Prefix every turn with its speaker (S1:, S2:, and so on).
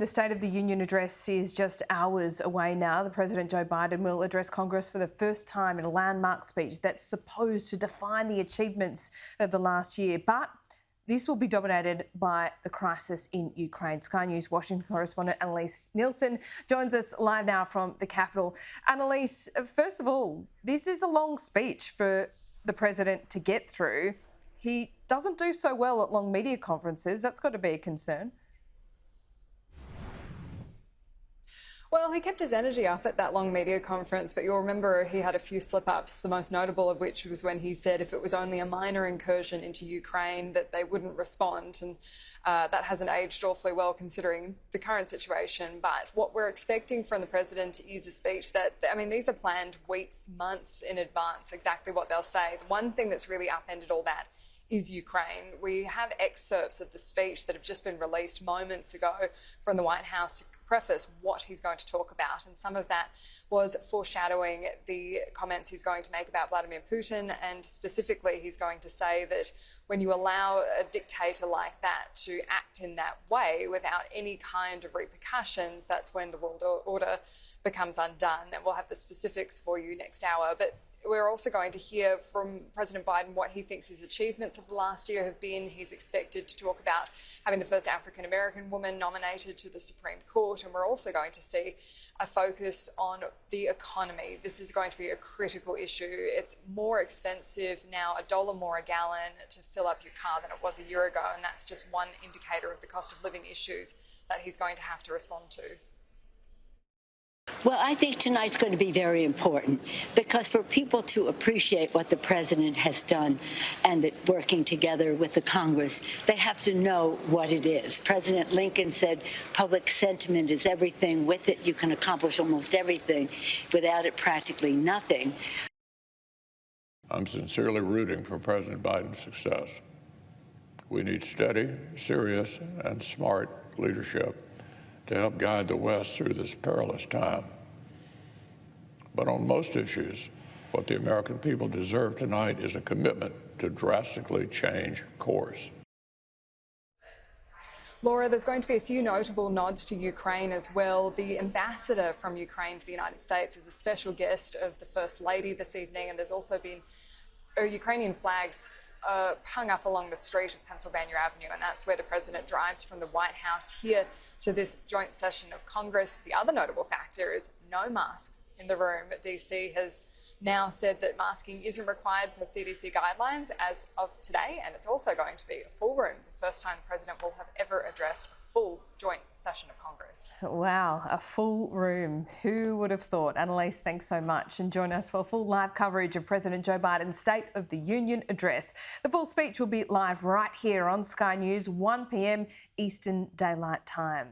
S1: The State of the Union address is just hours away now. The President Joe Biden will address Congress for the first time in a landmark speech that's supposed to define the achievements of the last year. But this will be dominated by the crisis in Ukraine. Sky News Washington correspondent Annalise Nielsen joins us live now from the capital. Annalise, first of all, this is a long speech for the President to get through. He doesn't do so well at long media conferences. That's got to be a concern.
S2: Well, he kept his energy up at that long media conference, but you'll remember he had a few slip-ups, the most notable of which was when he said if it was only a minor incursion into Ukraine that they wouldn't respond. And that hasn't aged awfully well considering the current situation. But what we're expecting from the president is a speech that, these are planned weeks, months in advance, exactly what they'll say. The one thing that's really upended all that is Ukraine. We have excerpts of the speech that have just been released moments ago from the White House to preface what he's going to talk about. And some of that was foreshadowing the comments he's going to make about Vladimir Putin. And specifically, he's going to say that when you allow a dictator like that to act in that way without any kind of repercussions, that's when the world order becomes undone. And we'll have the specifics for you next hour. But we're also going to hear from President Biden what he thinks his achievements of the last year have been. He's expected to talk about having the first African-American woman nominated to the Supreme Court, and we're also going to see a focus on the economy. This is going to be a critical issue. It's more expensive now, $1 more a gallon to fill up your car than it was a year ago, and that's just one indicator of the cost of living issues that he's going to have to respond to.
S3: Well, I think tonight's going to be very important because for people to appreciate what the president has done and that working together with the Congress, they have to know what it is. President Lincoln said public sentiment is everything. With it, you can accomplish almost everything. Without it, practically nothing.
S4: I'm sincerely rooting for President Biden's success. We need steady, serious, and smart leadership to help guide the West through this perilous time. But on most issues, what the American people deserve tonight is a commitment to drastically change course.
S2: Laura, there's going to be a few notable nods to Ukraine as well. The ambassador from Ukraine to the United States is a special guest of the First Lady this evening, and there's also been Ukrainian flags hung up along the street of Pennsylvania Avenue, and that's where the president drives from the White House here to this joint session of Congress. The other notable factor is no masks in the room. DC has now said that masking isn't required per CDC guidelines as of today, and it's also going to be a full room, the first time the president will have ever addressed a full joint session of Congress.
S1: Wow, a full room. Who would have thought? Annalise, thanks so much. And join us for full live coverage of President Joe Biden's State of the Union address. The full speech will be live right here on Sky News, 1 p.m. Eastern Daylight Time.